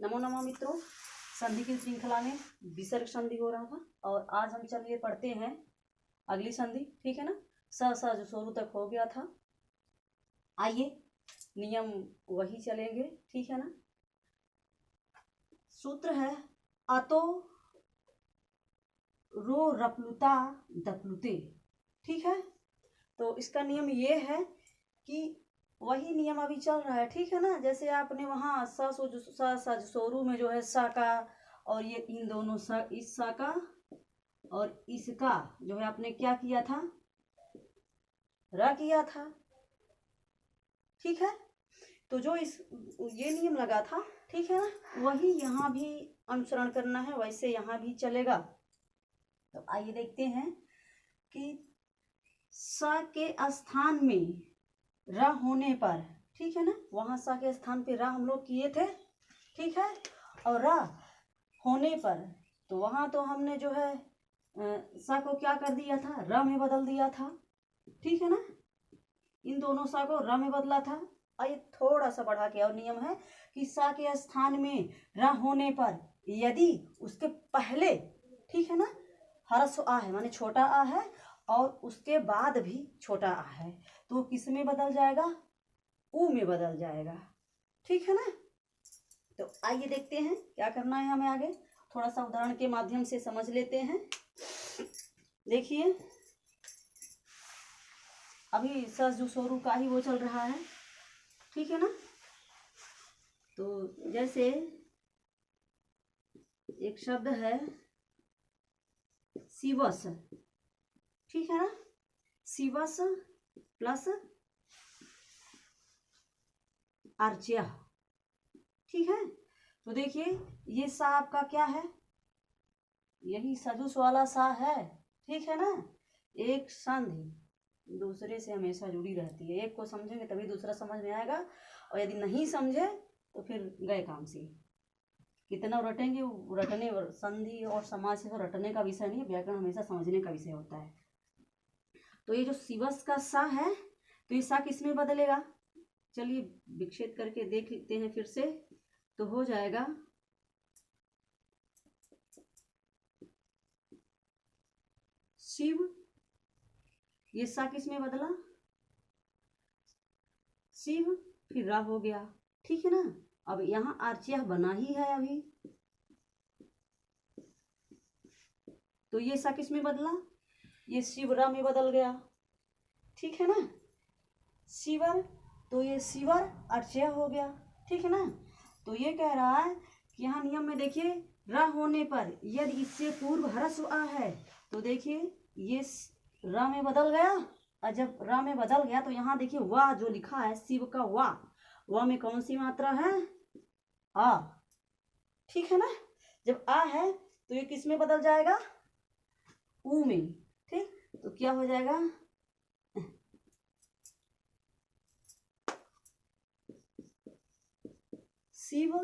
नमो नमः मित्रों, संधि की श्रृंखला में विसर्ग संधि हो रहा था और आज हम चलिए पढ़ते हैं अगली संधि। ठीक है ना। स स जो शुरू तक हो गया था। आइए नियम वही चलेंगे। ठीक है ना। सूत्र है अतो रो रपलुता दपलुते। ठीक है। तो इसका नियम ये है कि वही नियम अभी चल रहा है। ठीक है ना। जैसे आपने वहाँ स सोरू में जो है सा का और ये इन दोनों सा, इस सा का और इसका जो है आपने क्या किया था, र किया था। ठीक है। तो जो ये नियम लगा था, ठीक है ना, वही यहाँ भी अनुसरण करना है, वैसे यहाँ भी चलेगा। तो आइए देखते हैं कि स के स्थान में र होने पर, ठीक है ना, वहां सा के स्थान पे र हम लोग किए थे। ठीक है। और र होने पर तो वहां तो हमने जो है सा को क्या कर दिया था, र में बदल दिया था। ठीक है ना। इन दोनों सा को र में बदला था। आइए थोड़ा सा बढ़ा के और नियम है कि सा के स्थान में र होने पर यदि उसके पहले, ठीक है ना, ह्रस्व आ है, माने छोटा आ है और उसके बाद भी छोटा आ है, तो किस में बदल जाएगा, ऊ में बदल जाएगा। ठीक है ना। तो आइए देखते हैं क्या करना है हमें आगे। थोड़ा सा उदाहरण के माध्यम से समझ लेते हैं। देखिए अभी सस जो सोरू का ही वो चल रहा है। ठीक है ना। तो जैसे एक शब्द है शिवस। ठीक है ना। शिवस प्लस अर्च्या। ठीक है। तो देखिए ये सा आपका क्या है, यही सजुस वाला सा है। ठीक है ना। एक संधि दूसरे से हमेशा जुड़ी रहती है। एक को समझेंगे तभी दूसरा समझ में आएगा, और यदि नहीं समझे तो फिर गए काम से। कितना रटेंगे, रटने संधि और समाज से तो रटने का विषय नहीं है, व्याकरण हमेशा समझने का विषय होता है। तो ये जो शिवस का सा है, तो ये सा किस में बदलेगा, चलिए विक्षेप करके देख लेते हैं फिर से। तो हो जाएगा शिव, ये सा किस में बदला, शिव, फिर रा हो गया। ठीक है ना। अब यहाँ अर्च्या बना ही है अभी, तो ये सा किस में बदला, ये शिवरा में बदल गया। ठीक है ना। शिवर, तो ये शिवर अर्च्या हो गया। ठीक है ना। तो ये कह रहा है कि यहाँ नियम में देखिए र होने पर यदि इससे पूर्व ह्रस्व आ है तो देखिए ये र में बदल गया, और जब र में बदल गया तो यहाँ देखिए वाह जो लिखा है शिव का वाह, वाह में कौन सी मात्रा है, आ। ठीक है ना। जब आ है तो ये किस में बदल जाएगा, ऊ में। ठीक। तो क्या हो जाएगा, शिव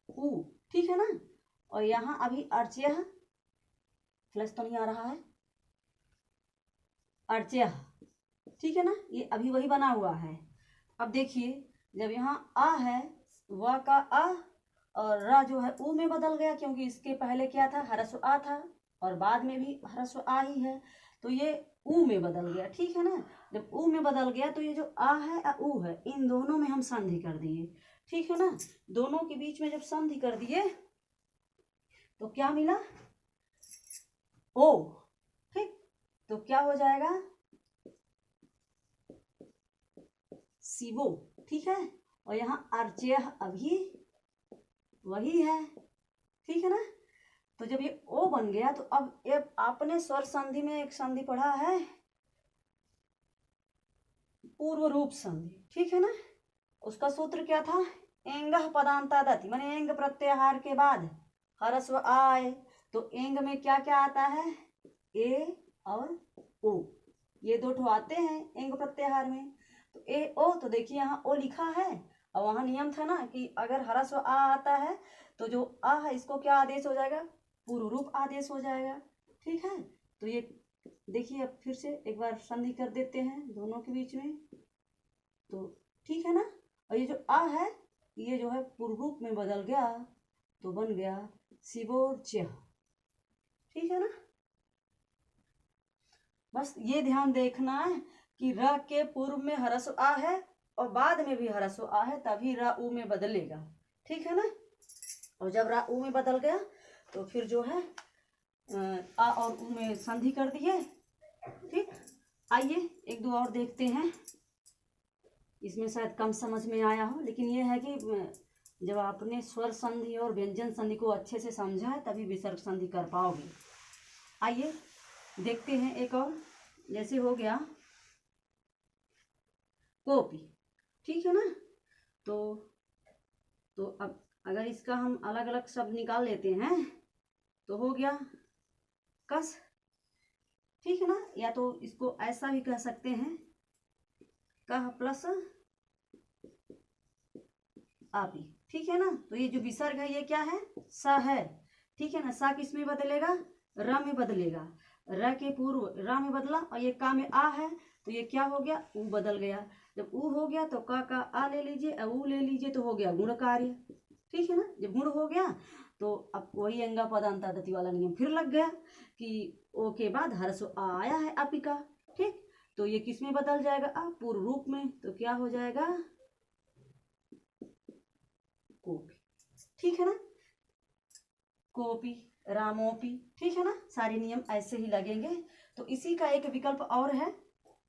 ऊ। ठीक है ना। और यहाँ अभी अर्च्या प्लस तो नहीं आ रहा है, अर्च्या। ठीक है ना। ये अभी वही बना हुआ है। अब देखिए जब यहाँ आ है, व का आ और रा जो है ऊ में बदल गया, क्योंकि इसके पहले क्या था, ह्रस्व आ था और बाद में भी ह्रस्व आ ही है, तो ये ऊ में बदल गया। ठीक है ना। जब ऊ में बदल गया तो ये जो आ है और ऊ है, इन दोनों में हम संधि कर दिए। ठीक है ना। दोनों के बीच में जब संधि कर दिए तो क्या मिला, ओ। ठीक। तो क्या हो जाएगा, शिवो। ठीक है। और यहाँ अर्च्या अभी वही है। ठीक है ना। तो जब ये ओ बन गया तो अब ये आपने स्वर संधि में एक संधि पढ़ा है, पूर्व रूप संधि। ठीक है ना। उसका सूत्र क्या था, एंग पदांतादति, माने एंग प्रत्याहार के बाद ह्रस्व आए तो एंग में क्या क्या आता है, ए और ओ, ये दो ठो आते हैं एंग प्रत्याहार में। तो ए ओ, तो देखिए यहाँ ओ लिखा है और वहां नियम था ना कि अगर ह्रस्व आ आता है तो जो आ है इसको क्या आदेश हो जाएगा, पूर्व रूप आदेश हो जाएगा। ठीक है। तो ये देखिए अब फिर से एक बार संधि कर देते हैं दोनों के बीच में। तो ठीक है ना। और ये जो आ है ये जो है पूर्व रूप में बदल गया तो बन गया शिवोर्च। ठीक है ना। बस ये ध्यान देखना है कि र के पूर्व में ह्रस्व आ है और बाद में भी ह्रस्व आ है, तभी र उ में बदलेगा। ठीक है ना। और जब र उ में बदल गया तो फिर जो है आ और उ में संधि कर दिए। ठीक। आइए एक दो और देखते हैं, इसमें शायद कम समझ में आया हो, लेकिन ये है कि जब आपने स्वर संधि और व्यंजन संधि को अच्छे से समझा है तभी विसर्ग संधि कर पाओगे। आइए देखते हैं एक और, जैसे हो गया कॉपी। ठीक है ना। तो अब अगर इसका हम अलग अलग शब्द निकाल लेते हैं तो हो गया कस। ठीक है ना। या तो इसको ऐसा भी कह सकते हैं, कह प्लस आपी। ठीक है ना। तो ये जो विसर्ग है ये क्या है, स है। ठीक है ना। सा किस में बदलेगा, र में बदलेगा। र के पूर्व र में बदला और ये का में आ है तो ये क्या हो गया, उ बदल गया। जब उ हो गया तो का आ ले लीजिए, उ ले लीजिए तो हो गया गुण कार्य। ठीक है ना। जब गुण हो गया तो अब वही अंगा पदांतादति वाला नियम फिर लग गया कि ओ के बाद ह्रस्व आ आया है अपी का। ठीक। तो ये किस में बदल जाएगा, आ पूर्व रूप में, तो क्या हो जाएगा कॉपी। ठीक है ना। कॉपी, रामोपी। ठीक है ना। सारे नियम ऐसे ही लगेंगे। तो इसी का एक विकल्प और है,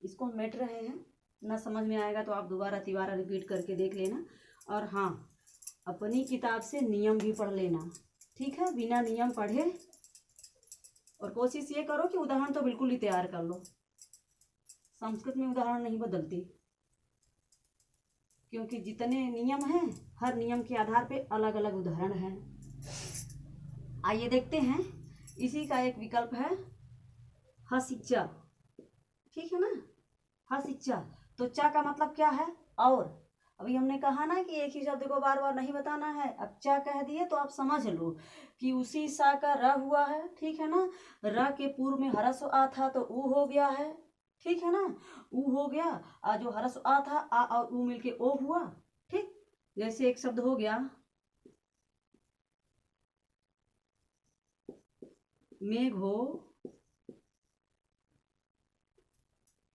इसको हम मेट रहे हैं, ना समझ में आएगा तो आप दोबारा तिबारा रिपीट करके देख लेना। और हाँ, अपनी किताब से नियम भी पढ़ लेना। ठीक है। बिना नियम पढ़े, और कोशिश ये करो कि उदाहरण तो बिल्कुल ही तैयार कर लो। संस्कृत में उदाहरण नहीं बदलती, क्योंकि जितने नियम हैं हर नियम के आधार पे अलग अलग उदाहरण हैं। आइए देखते हैं, इसी का एक विकल्प है हसिच्चा। ठीक है ना। हसिच्चा। तो चा का मतलब क्या है, और। अभी हमने कहा ना कि एक ही शब्द को बार बार नहीं बताना है। अब चा कह दिए तो आप समझ लो कि उसी सा का र हुआ है। ठीक है ना। र के पूर्व में ह्रस्व आ था तो उ हो गया है। ठीक है ना। उ हो गया, आ जो ह्रस्व आ था आ और उ मिलके ओ हुआ। ठीक। जैसे एक शब्द हो गया मेघो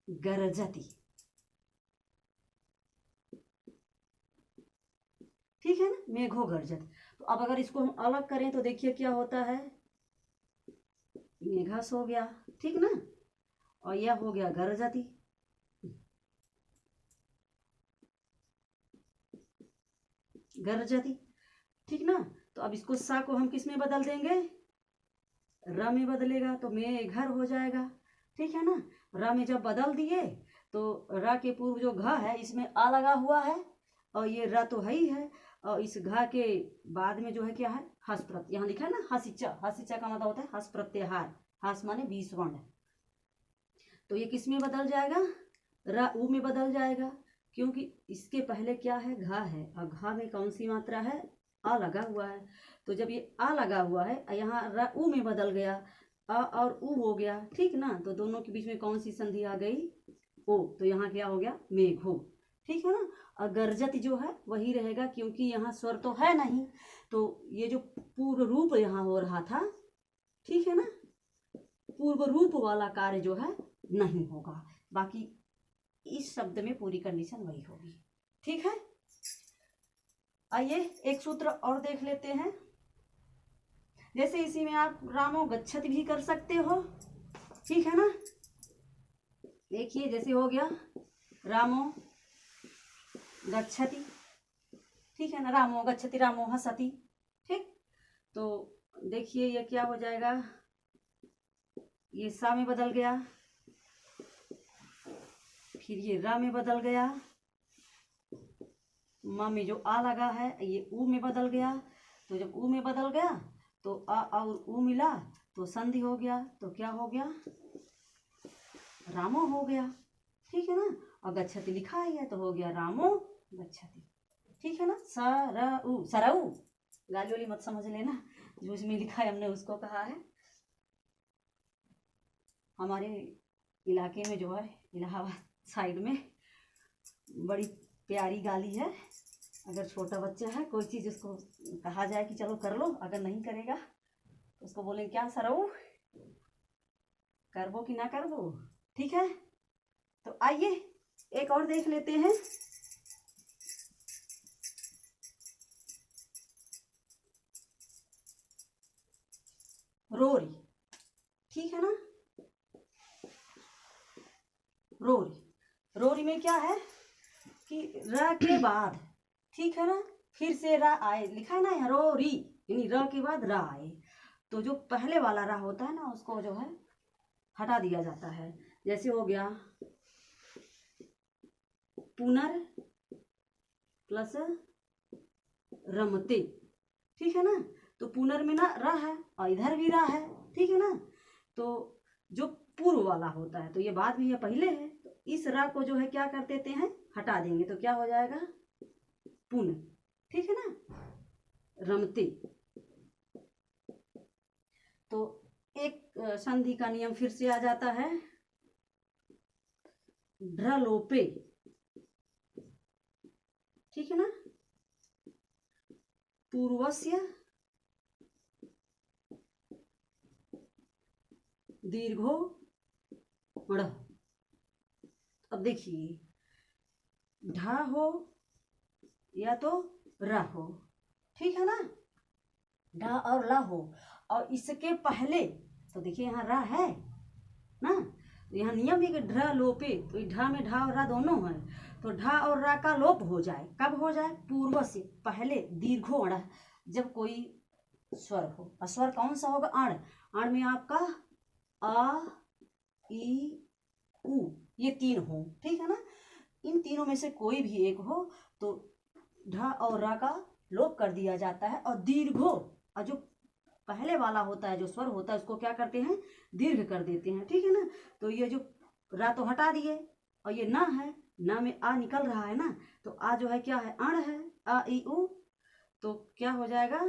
गरजती। ठीक है ना। मेघो गर्जत। तो अब अगर इसको हम अलग करें तो देखिए क्या होता है, मेघास हो गया। ठीक ना। और यह हो गया गरजती। गरजती। ठीक ना। तो अब इसको सा को हम किस में बदल देंगे, र में बदलेगा तो मेघर हो जाएगा। ठीक है ना। र में जब बदल दिए तो र के पूर्व जो घ है इसमें आ लगा हुआ है और ये र तो है ही है, और इस घ के बाद में जो है क्या है, हस प्रत्यय। यहाँ लिखा है ना हसिच्चा। हसिच्चा का मतलब होता है हस प्रत्याहार। हस माने 20 वर्ण। तो ये किस में बदल जाएगा, र उ में बदल जाएगा, क्योंकि इसके पहले क्या है, घ है, और घ में कौन सी मात्रा है, आ लगा हुआ है। तो जब ये आ लगा हुआ है यहाँ र उ में बदल गया, अ और उ हो गया। ठीक ना। तो दोनों के बीच में कौन सी संधि आ गई, ओ। तो यहाँ क्या हो गया, मेघो। ठीक है ना। और गर्जत जो है वही रहेगा, क्योंकि यहाँ स्वर तो है नहीं, तो ये जो पूर्व रूप यहाँ हो रहा था, ठीक है ना, पूर्व रूप वाला कार्य जो है नहीं होगा। बाकी इस शब्द में पूरी कंडीशन वही होगी। ठीक है। आइए एक सूत्र और देख लेते हैं। जैसे इसी में आप रामो गच्छति भी कर सकते हो। ठीक है ना। देखिए जैसे हो गया रामो गच्छति। ठीक है ना। रामो गच्छति, रामो हसति। ठीक। तो देखिए ये क्या हो जाएगा, ये सा में बदल गया, फिर ये रा में बदल गया, मा में जो आ लगा है ये उ में बदल गया। तो जब उ में बदल गया तो आ और उ मिला तो संधि हो गया। तो क्या हो गया, रामो हो गया। ठीक है ना। और गच्छति लिखा है तो हो गया रामो गच्छति। ठीक है ना। सरऊ, सरऊ गाली वाली मत समझ लेना, जो इसमें लिखा है हमने उसको कहा है। हमारे इलाके में जो है इलाहाबाद साइड में बड़ी प्यारी गाली है, अगर छोटा बच्चा है, कोई चीज़ उसको कहा जाए कि चलो कर लो, अगर नहीं करेगा तो उसको बोलेंगे क्या सरऊ, करबो कि ना करबो। ठीक है, तो आइए एक और देख लेते हैं। रोरी, ठीक है ना। रोरी, रोरी में क्या है कि र के बाद, ठीक है ना, फिर से रा आए, लिखा है ना यहाँ रोरी, यानी र के बाद रा आए, तो जो पहले वाला रा होता है ना उसको जो है हटा दिया जाता है। जैसे हो गया पुनर प्लस रमते, ठीक है ना। तो पुनर में ना रा है और इधर भी रा है, ठीक है ना। तो जो पूर्व वाला होता है, तो ये बाद भी है पहले है, तो इस रा को जो है क्या कर देते हैं, हटा देंगे, तो क्या हो जाएगा पुन, ठीक है ना, रमते। तो एक संधि का नियम फिर से आ जाता है, ढ्रलोपे, ठीक है ना, पूर्वस्य दीर्घो ढ़। अब देखिए ढा हो या तो रा हो, ठीक है ना, ढा और ला हो, और इसके पहले तो देखिए यहाँ रा है ना, तो यहाँ नियम है कि ढ लोपे, तो ढा में ढा और रा दोनों है, तो ढा और रा का लोप हो जाए, कब हो जाए, पूर्व से पहले दीर्घो अण, जब कोई स्वर हो। और स्वर कौन सा होगा, अण, अण में आपका आ ई उ, ये तीन हो, ठीक है ना। इन तीनों में से कोई भी एक हो तो ढा और रा का लोप कर दिया जाता है, और दीर्घो, और जो पहले वाला होता है जो स्वर होता है उसको क्या करते हैं, दीर्घ कर देते हैं, ठीक है ना। तो ये जो रा तो हटा दिए, और ये ना है, ना में आ निकल रहा है ना, तो आ जो है क्या है, अण है, आ ई उ, तो क्या हो जाएगा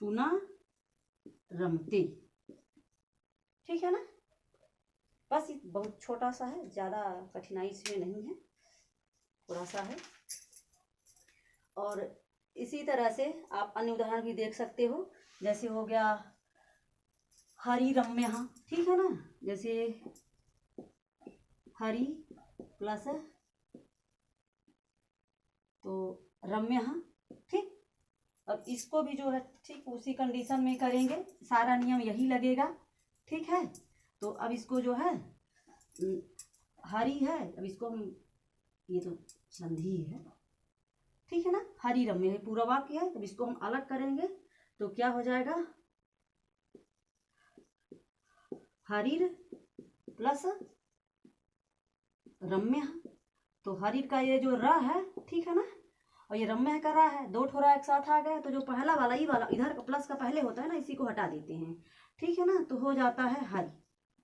पुनः रमते, ठीक है ना। बस ये बहुत छोटा सा है, ज़्यादा कठिनाई इसमें नहीं है, थोड़ा सा है। और इसी तरह से आप अन्य उदाहरण भी देख सकते हो, जैसे हो गया हरि रम्य, ठीक है ना, जैसे हरि प्लस तो रम्य, ठीक। अब इसको भी जो है ठीक उसी कंडीशन में करेंगे, सारा नियम यही लगेगा, ठीक है। तो अब इसको जो है हरि है, अब इसको हम, ये तो संधि है, ठीक है ना, हरि रम्य है, पूरा वाक्य है, अब इसको हम अलग करेंगे तो क्या हो जाएगा हरिर प्लस रम्य, तो हरिर का ये जो र है, ठीक है ना, और ये रम्य का रा है, दो ठोरा एक साथ आ गया, तो जो पहला वाला ये वाला इधर प्लस का पहले होता है ना, इसी को हटा देते हैं, ठीक है ना, तो हो जाता है हरि,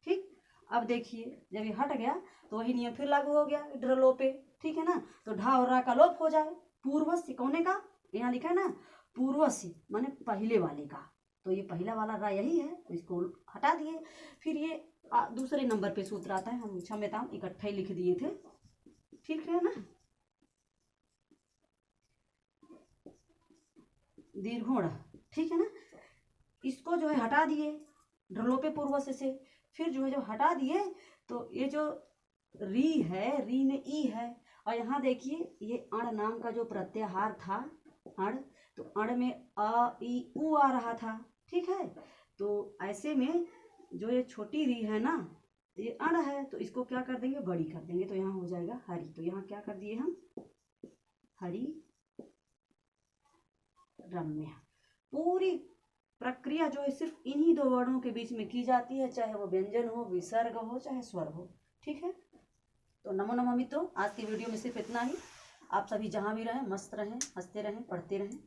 ठीक। अब देखिए जब ये हट गया तो वही नियम फिर लागू हो गया ढ्रलोपे, ठीक है ना, तो ढा और रा का लोप हो जाए, पूर्वस्य कौने का, यहाँ लिखा है ना पूर्वस्य माने पहले वाले का, तो ये पहला वाला रा यही है, तो इसको हटा दिए। फिर ये दूसरे नंबर पे सूत्र आता है, हम क्षम्यताम इकट्ठा ही लिख दिए थे, ठीक है ना, दीर्घोण, ठीक है ना, इसको जो है हटा दिए ढ्रलोपे पूर्वस्य से, फिर जो है जब हटा दिए तो ये जो री है, री में ई है, और यहाँ देखिए ये अण नाम का जो प्रत्याहार था, अण, तो अण में अ ई उ आ रहा था, ठीक है। तो ऐसे में जो ये छोटी री है ना, ये अण है, तो इसको क्या कर देंगे, बड़ी कर देंगे, तो यहाँ हो जाएगा हरि, तो यहाँ क्या कर दिए हम, हरि रम्य। पूरी प्रक्रिया जो है सिर्फ इन्हीं दो वर्णों के बीच में की जाती है, चाहे वो व्यंजन हो, विसर्ग हो, चाहे स्वर हो, ठीक है। तो नमो नमः मित्रों, आज की वीडियो में सिर्फ इतना ही। आप सभी जहाँ भी रहें मस्त रहें, हंसते रहें, पढ़ते रहें।